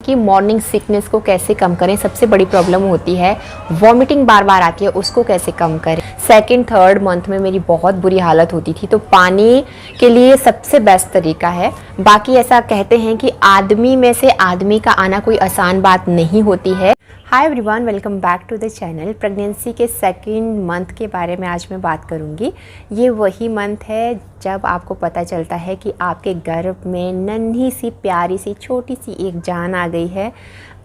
कि morning sickness को कैसे कम करें। सबसे बड़ी प्रॉब्लम होती है वॉमिटिंग बार बार आती है, उसको कैसे कम करें। सेकंड थर्ड मंथ में मेरी बहुत बुरी हालत होती थी, तो पानी के लिए सबसे बेस्ट तरीका है। बाकी ऐसा कहते हैं कि आदमी में से आदमी का आना कोई आसान बात नहीं होती है। Hi everyone, welcome back to the channel. Pregnancy के सेकंड मंथ के बारे में आज मैं बात करूंगी। ये वही मंथ है जब आपको पता चलता है कि आपके गर्भ में नन्ही सी प्यारी सी छोटी सी एक जान आ गई है।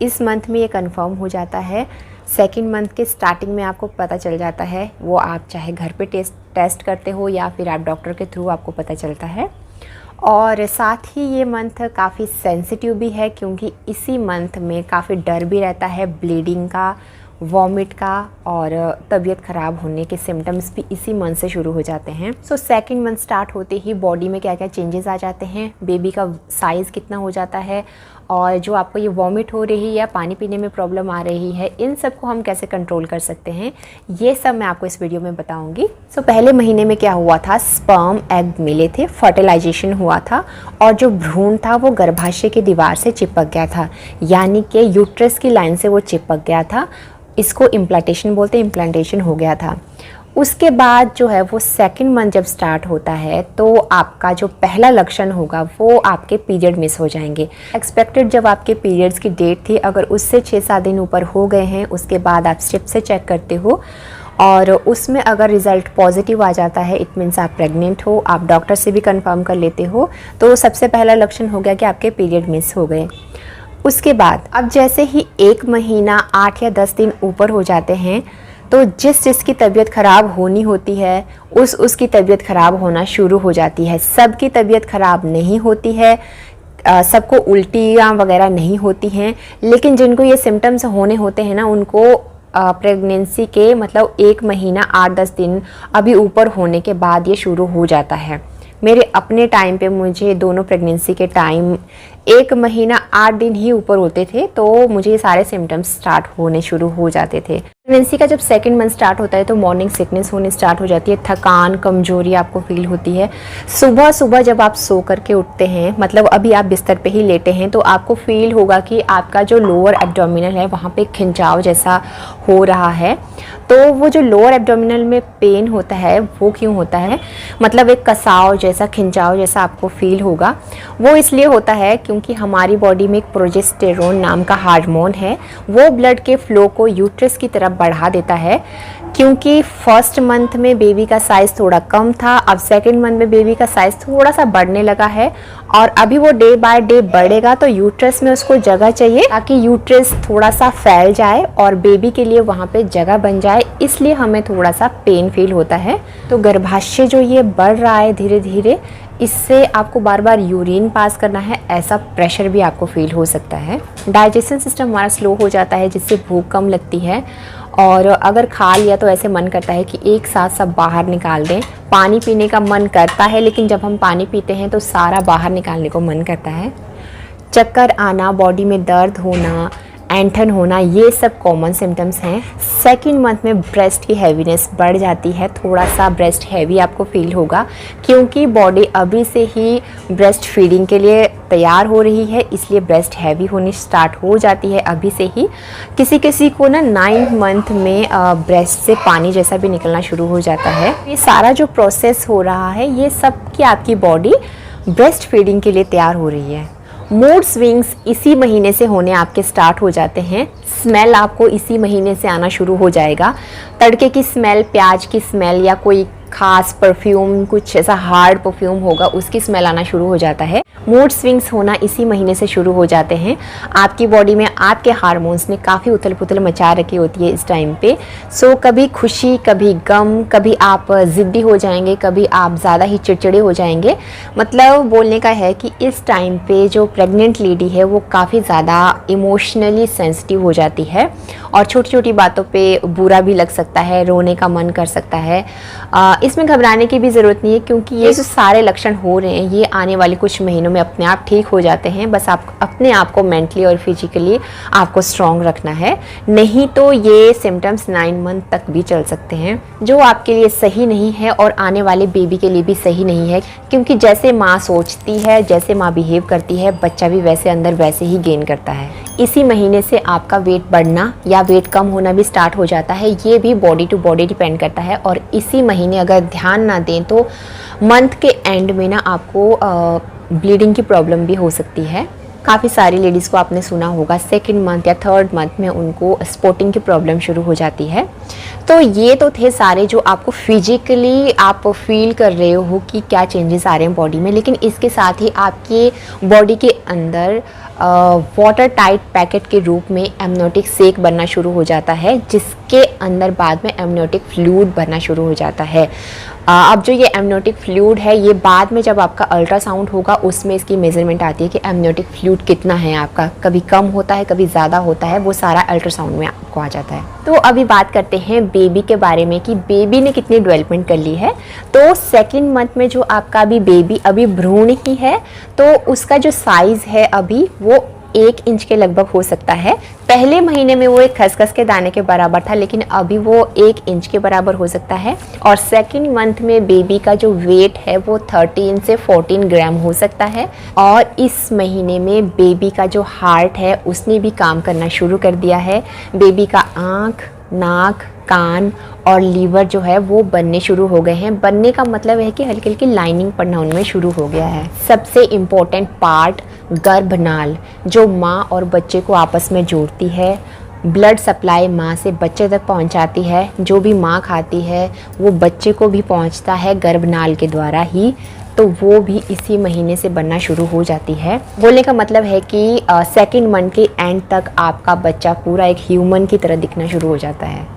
इस मंथ में ये कंफर्म हो जाता है। सेकंड मंथ के स्टार्टिंग में आपको पता चल जाता है, वो आप चाहे घर पे टेस्ट करते हो या फिर आप डॉक्टर के थ्रू आपको पता चलता है। और साथ ही ये मंथ काफ़ी सेंसिटिव भी है, क्योंकि इसी मंथ में काफ़ी डर भी रहता है ब्लीडिंग का, वॉमिट का, और तबीयत ख़राब होने के सिम्टम्स भी इसी मंथ से शुरू हो जाते हैं। सो सेकंड मंथ स्टार्ट होते ही बॉडी में क्या क्या चेंजेस आ जाते हैं, बेबी का साइज़ कितना हो जाता है, और जो आपको ये वॉमिट हो रही है या पानी पीने में प्रॉब्लम आ रही है, इन सब को हम कैसे कंट्रोल कर सकते हैं, ये सब मैं आपको इस वीडियो में बताऊंगी। सो पहले महीने में क्या हुआ था, स्पर्म एग मिले थे, फर्टिलाइजेशन हुआ था, और जो भ्रूण था वो गर्भाशय की दीवार से चिपक गया था, यानी कि यूट्रस की लाइन से वो चिपक गया था। इसको इम्प्लांटेशन बोलते हैं, इम्प्लांटेशन हो गया था। उसके बाद जो है वो सेकंड मंथ जब स्टार्ट होता है तो आपका जो पहला लक्षण होगा वो आपके पीरियड मिस हो जाएंगे। एक्सपेक्टेड जब आपके पीरियड्स की डेट थी, अगर उससे 6-7 दिन ऊपर हो गए हैं, उसके बाद आप स्ट्रिप से चेक करते हो और उसमें अगर रिज़ल्ट पॉजिटिव आ जाता है, इट मीन्स आप प्रेग्नेंट हो, आप डॉक्टर से भी कंफर्म कर लेते हो, तो सबसे पहला लक्षण हो गया कि आपके पीरियड मिस हो गए। उसके बाद अब जैसे ही 1 महीना 8 या 10 दिन ऊपर हो जाते हैं, तो जिसकी तबीयत ख़राब होनी होती है उसकी तबीयत ख़राब होना शुरू हो जाती है। सबकी तबीयत ख़राब नहीं होती है, सबको उल्टियाँ वगैरह नहीं होती हैं, लेकिन जिनको ये सिम्टम्स होने होते हैं ना, उनको प्रेगनेंसी के मतलब 1 महीना 8-10 दिन अभी ऊपर होने के बाद ये शुरू हो जाता है। मेरे अपने टाइम पे मुझे दोनों प्रेगनेंसी के टाइम 1 महीना 8 दिन ही ऊपर होते थे, तो मुझे ये सारे सिम्टम्स स्टार्ट होने शुरू हो जाते थे। प्रेगनेंसी का जब सेकंड मंथ स्टार्ट होता है तो मॉर्निंग सिकनेस होने स्टार्ट हो जाती है, थकान कमजोरी आपको फील होती है। सुबह सुबह जब आप सो करके उठते हैं, मतलब अभी आप बिस्तर पे ही लेटे हैं, तो आपको फील होगा कि आपका जो लोअर एब्डोमिनल है वहाँ पे खिंचाव जैसा हो रहा है। तो वो जो लोअर एब्डोमिनल में पेन होता है वो क्यों होता है, मतलब एक कसाव जैसा, खिंचाव जैसा आपको फील होगा। वो इसलिए होता है क्योंकि हमारी बॉडी में एक प्रोजेस्टेरोन नाम का हार्मोन है, वो ब्लड के फ्लो को यूट्रस की तरफ बढ़ा देता है। क्योंकि फर्स्ट मंथ में बेबी का साइज़ थोड़ा कम था, अब सेकंड मंथ में बेबी का साइज़ थोड़ा सा बढ़ने लगा है, और अभी वो डे बाय डे बढ़ेगा, तो यूट्रस में उसको जगह चाहिए ताकि यूट्रस थोड़ा सा फैल जाए और बेबी के लिए वहाँ पे जगह बन जाए, इसलिए हमें थोड़ा सा पेन फील होता है। तो गर्भाशय जो ये बढ़ रहा है धीरे धीरे, इससे आपको बार बार यूरिन पास करना है, ऐसा प्रेशर भी आपको फील हो सकता है। डाइजेशन सिस्टम हमारा स्लो हो जाता है, जिससे भूख कम लगती है, और अगर खा लिया तो ऐसे मन करता है कि एक साथ सब बाहर निकाल दें। पानी पीने का मन करता है, लेकिन जब हम पानी पीते हैं तो सारा बाहर निकालने को मन करता है। चक्कर आना, बॉडी में दर्द होना, ऐंठन होना, ये सब कॉमन सिम्टम्स हैं। सेकंड मंथ में ब्रेस्ट की हैवीनेस बढ़ जाती है, थोड़ा सा ब्रेस्ट हैवी आपको फील होगा, क्योंकि बॉडी अभी से ही ब्रेस्ट फीडिंग के लिए तैयार हो रही है, इसलिए ब्रेस्ट हैवी होनी स्टार्ट हो जाती है अभी से ही। किसी किसी को ना 9 मंथ में ब्रेस्ट से पानी जैसा भी निकलना शुरू हो जाता है। ये सारा जो प्रोसेस हो रहा है, ये सब कि आपकी बॉडी ब्रेस्ट फीडिंग के लिए तैयार हो रही है। मूड स्विंग्स इसी महीने से होने आपके स्टार्ट हो जाते हैं। स्मेल आपको इसी महीने से आना शुरू हो जाएगा। तड़के की स्मेल, प्याज की स्मेल, या कोई खास परफ्यूम, कुछ ऐसा हार्ड परफ्यूम होगा, उसकी स्मेल आना शुरू हो जाता है। मूड स्विंग्स होना इसी महीने से शुरू हो जाते हैं। आपकी बॉडी में आपके हार्मोन्स ने काफ़ी उथल पुथल मचा रखी होती है इस टाइम पे। सो कभी खुशी, कभी गम, कभी आप ज़िद्दी हो जाएंगे, कभी आप ज़्यादा ही चिड़चिड़े हो जाएंगे। मतलब बोलने का है कि इस टाइम पे जो प्रेग्नेंट लेडी है वो काफ़ी ज़्यादा इमोशनली सेंसिटिव हो जाती है, और छोटी छोटी बातों पे बुरा भी लग सकता है, रोने का मन कर सकता है। इसमें घबराने की भी ज़रूरत नहीं है, क्योंकि ये जो सारे लक्षण हो रहे हैं ये आने वाले कुछ महीनों में अपने आप ठीक हो जाते हैं। बस आप अपने आप को मेंटली और फिजिकली आपको स्ट्रॉन्ग रखना है, नहीं तो ये सिम्टम्स 9 मंथ तक भी चल सकते हैं, जो आपके लिए सही नहीं है और आने वाले बेबी के लिए भी सही नहीं है। क्योंकि जैसे माँ सोचती है, जैसे माँ बिहेव करती है, बच्चा भी वैसे अंदर वैसे ही गेन करता है। इसी महीने से आपका वेट बढ़ना या वेट कम होना भी स्टार्ट हो जाता है, ये भी बॉडी टू बॉडी डिपेंड करता है। और इसी महीने अगर ध्यान ना दें तो मंथ के एंड में ना आपको ब्लीडिंग की प्रॉब्लम भी हो सकती है। काफ़ी सारी लेडीज़ को आपने सुना होगा 2nd मंथ या 3rd मंथ में उनको स्पॉटिंग की प्रॉब्लम शुरू हो जाती है। तो ये तो थे सारे जो आपको फिजिकली आप फील कर रहे हो कि क्या चेंजेस आ रहे हैं बॉडी में, लेकिन इसके साथ ही आपके बॉडी के अंदर वाटर टाइट पैकेट के रूप में एमनियोटिक सेक बनना शुरू हो जाता है, जिसके अंदर बाद में एमनियोटिक फ्लूइड बनना शुरू हो जाता है। अब जो ये एमनियोटिक फ्लूइड है, ये बाद में जब आपका अल्ट्रासाउंड होगा उसमें इसकी मेजरमेंट आती है कि एमनियोटिक फ्लूइड कितना है आपका, कभी कम होता है कभी ज़्यादा होता है, वो सारा अल्ट्रासाउंड में आपको आ जाता है। तो अभी बात करते हैं बेबी के बारे में कि बेबी ने कितनी डेवलपमेंट कर ली है। तो 2nd मंथ में जो आपका अभी बेबी अभी भ्रूण ही है, तो उसका जो साइज़ है अभी वो 1 इंच के लगभग हो सकता है। पहले महीने में वो एक खसखस के दाने के बराबर था, लेकिन अभी वो 1 इंच के बराबर हो सकता है। और 2nd मंथ में बेबी का जो वेट है वो 13 से 14 ग्राम हो सकता है। और इस महीने में बेबी का जो हार्ट है उसने भी काम करना शुरू कर दिया है। बेबी का आँख, नाक, कान और लीवर जो है वो बनने शुरू हो गए हैं। बनने का मतलब है कि हल्की हल्की लाइनिंग पड़ना उनमें शुरू हो गया है। सबसे इम्पोर्टेंट पार्ट गर्भनाल, जो माँ और बच्चे को आपस में जोड़ती है, ब्लड सप्लाई माँ से बच्चे तक पहुँचाती है, जो भी माँ खाती है वो बच्चे को भी पहुँचता है गर्भनाल के द्वारा ही, तो वो भी इसी महीने से बनना शुरू हो जाती है। बोलने का मतलब है कि 2nd मंथ के एंड तक आपका बच्चा पूरा एक ह्यूमन की तरह दिखना शुरू हो जाता है।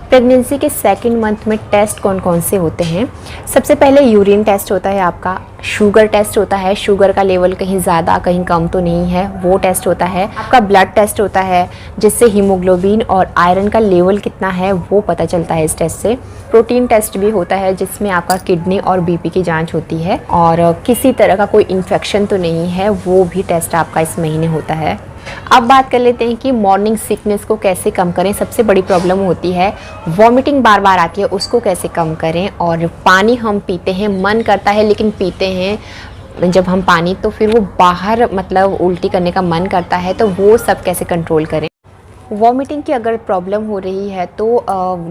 प्रेगनेंसी के 2nd मंथ में टेस्ट कौन कौन से होते हैं? सबसे पहले यूरिन टेस्ट होता है आपका, शुगर टेस्ट होता है, शुगर का लेवल कहीं ज़्यादा कहीं कम तो नहीं है, वो टेस्ट होता है। आपका ब्लड टेस्ट होता है, जिससे हीमोग्लोबिन और आयरन का लेवल कितना है वो पता चलता है इस टेस्ट से। प्रोटीन टेस्ट भी होता है, जिसमें आपका किडनी और बीपी की जांच होती है, और किसी तरह का कोई इन्फेक्शन तो नहीं है, वो भी टेस्ट आपका इस महीने होता है। अब बात कर लेते हैं कि मॉर्निंग सिकनेस को कैसे कम करें। सबसे बड़ी प्रॉब्लम होती है वॉमिटिंग, बार बार आती है, उसको कैसे कम करें। और पानी हम पीते हैं, मन करता है लेकिन पीते हैं जब हम पानी, तो फिर वो बाहर मतलब उल्टी करने का मन करता है, तो वो सब कैसे कंट्रोल करें। वॉमिटिंग की अगर प्रॉब्लम हो रही है तो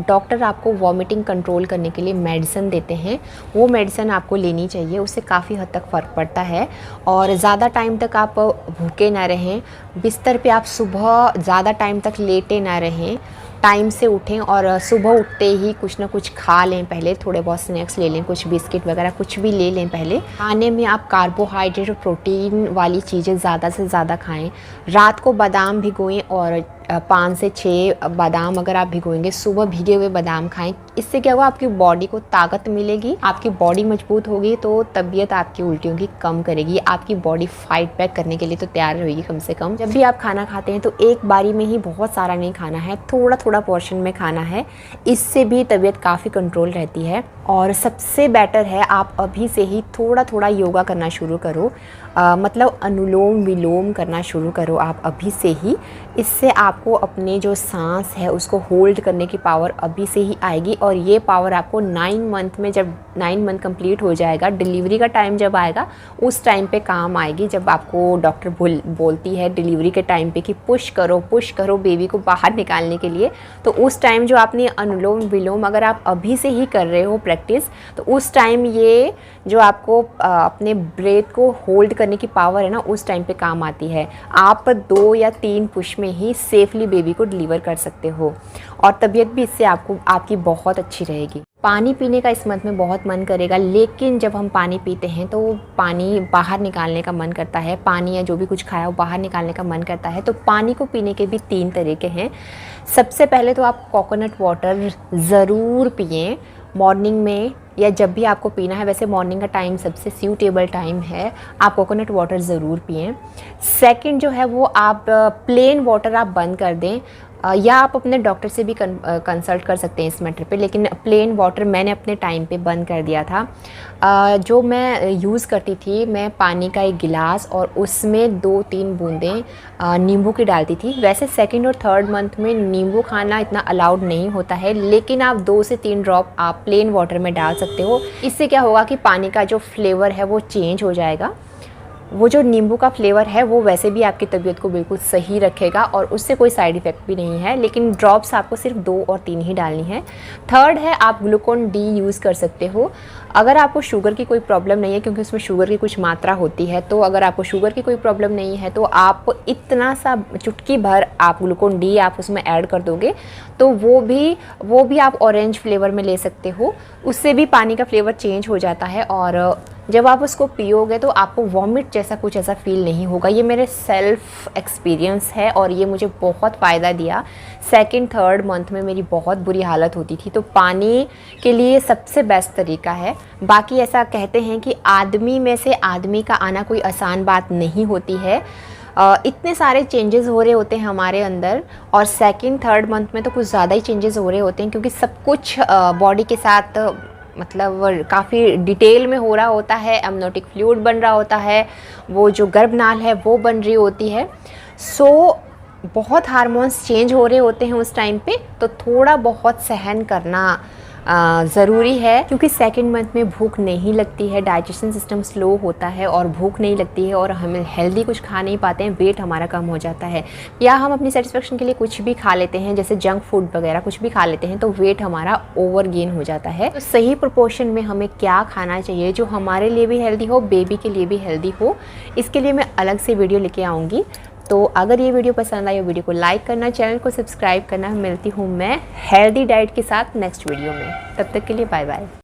डॉक्टर आपको वॉमिटिंग कंट्रोल करने के लिए मेडिसिन देते हैं, वो मेडिसिन आपको लेनी चाहिए, उससे काफ़ी हद तक फ़र्क पड़ता है। और ज़्यादा टाइम तक आप भूखे ना रहें, बिस्तर पे आप सुबह ज़्यादा टाइम तक लेटे ना रहें, टाइम से उठें और सुबह उठते ही कुछ ना कुछ खा लें, पहले थोड़े बहुत स्नैक्स ले लें, कुछ बिस्किट वगैरह कुछ भी ले लें पहले। खाने में आप कार्बोहाइड्रेट और प्रोटीन वाली चीज़ें ज़्यादा से ज़्यादा खाएं। रात को बादाम भिगोएं और 5 से 6 बादाम अगर आप भिगोएंगे, सुबह भीगे हुए बादाम खाएं। इससे क्या होगा, आपकी बॉडी को ताकत मिलेगी, आपकी बॉडी मजबूत होगी, तो तबीयत आपकी उल्टियों की कम करेगी, आपकी बॉडी फाइट बैक करने के लिए तो तैयार रहेगी कम से कम। जब भी आप खाना खाते हैं तो एक बारी में ही बहुत सारा नहीं खाना है, थोड़ा थोड़ा पोर्शन में खाना है, इससे भी तबीयत काफ़ी कंट्रोल रहती है। और सबसे बेटर है आप अभी से ही थोड़ा थोड़ा योगा करना शुरू करो, मतलब अनुलोम विलोम करना शुरू करो आप अभी से ही। इससे आपको अपने जो सांस है उसको होल्ड करने की पावर अभी से ही आएगी, और ये पावर आपको 9 मंथ में, जब 9 मंथ कंप्लीट हो जाएगा, डिलीवरी का टाइम जब आएगा उस टाइम पे काम आएगी। जब आपको डॉक्टर बोलती है डिलीवरी के टाइम पे कि पुश करो बेबी को बाहर निकालने के लिए, तो उस टाइम जो आपने अनुलोम विलोम अगर आप अभी से ही कर रहे हो प्रैक्टिस, तो उस टाइम ये जो आपको अपने ब्रेथ को होल्ड करने की पावर है ना, उस टाइम पे काम आती है। आप 2 या 3 पुश में ही सेफली बेबी को डिलीवर कर सकते हो, और तबीयत भी इससे आपकी बहुत अच्छी रहेगी। पानी पीने का इस मंथ में बहुत मन करेगा, लेकिन जब हम पानी पीते हैं तो पानी बाहर निकालने का मन करता है, पानी या जो भी कुछ खाया वो बाहर निकालने का मन करता है। तो पानी को पीने के भी 3 तरीके हैं। सबसे पहले तो आप कोकोनट वाटर ज़रूर पिएं मॉर्निंग में, या जब भी आपको पीना है। वैसे मॉर्निंग का टाइम सबसे सूटेबल टाइम है, आप कोकोनट वाटर ज़रूर पिएं। सेकंड जो है वो आप प्लेन वाटर आप बंद कर दें, या आप अपने डॉक्टर से भी कंसल्ट कर सकते हैं इस मैटर पे, लेकिन प्लेन वाटर मैंने अपने टाइम पे बंद कर दिया था। जो मैं यूज़ करती थी, मैं पानी का एक गिलास और उसमें 2-3 बूंदें नींबू की डालती थी। वैसे सेकंड और थर्ड मंथ में नींबू खाना इतना अलाउड नहीं होता है, लेकिन आप 2 से 3 ड्रॉप आप प्लेन वाटर में डाल सकते हो। इससे क्या होगा कि पानी का जो फ्लेवर है वो चेंज हो जाएगा। वो जो नींबू का फ्लेवर है वो वैसे भी आपकी तबीयत को बिल्कुल सही रखेगा और उससे कोई साइड इफ़ेक्ट भी नहीं है, लेकिन ड्रॉप्स आपको सिर्फ 2 और 3 ही डालनी है। थर्ड है, आप ग्लूकोन डी यूज़ कर सकते हो अगर आपको शुगर की कोई प्रॉब्लम नहीं है, क्योंकि उसमें शुगर की कुछ मात्रा होती है। तो अगर आपको शुगर की कोई प्रॉब्लम नहीं है तो आप इतना सा चुटकी भर आप ग्लूकोन डी आप उसमें ऐड कर दोगे तो वो भी आप ऑरेंज फ्लेवर में ले सकते हो। उससे भी पानी का फ्लेवर चेंज हो जाता है और जब आप उसको पियोगे तो आपको वॉमिट जैसा कुछ ऐसा फील नहीं होगा। ये मेरे सेल्फ एक्सपीरियंस है और ये मुझे बहुत फ़ायदा दिया। सेकंड थर्ड मंथ में मेरी बहुत बुरी हालत होती थी, तो पानी के लिए सबसे बेस्ट तरीका है। बाकी ऐसा कहते हैं कि आदमी में से आदमी का आना कोई आसान बात नहीं होती है। इतने सारे चेंजेस हो रहे होते हैं हमारे अंदर, और सेकंड थर्ड मंथ में तो कुछ ज़्यादा ही चेंजेस हो रहे होते हैं, क्योंकि सब कुछ बॉडी के साथ मतलब काफ़ी डिटेल में हो रहा होता है। एमनियोटिक फ्लूइड बन रहा होता है, वो जो गर्भनाल है वो बन रही होती है। सो बहुत हार्मोन्स चेंज हो रहे होते हैं उस टाइम पे, तो थोड़ा बहुत सहन करना ज़रूरी है, क्योंकि सेकंड मंथ में भूख नहीं लगती है, डाइजेशन सिस्टम स्लो होता है और भूख नहीं लगती है और हम हेल्दी कुछ खा नहीं पाते हैं, वेट हमारा कम हो जाता है। या हम अपनी सेटिस्फेक्शन के लिए कुछ भी खा लेते हैं, जैसे जंक फूड वगैरह कुछ भी खा लेते हैं, तो वेट हमारा ओवर गेन हो जाता है। तो सही प्रोपोर्शन में हमें क्या खाना चाहिए जो हमारे लिए भी हेल्दी हो, बेबी के लिए भी हेल्दी हो, इसके लिए मैं अलग से वीडियो लेके आऊँगी। तो अगर ये वीडियो पसंद आई, वीडियो को लाइक करना, चैनल को सब्सक्राइब करना। मिलती हूँ मैं हेल्दी डाइट के साथ नेक्स्ट वीडियो में। तब तक के लिए बाय बाय।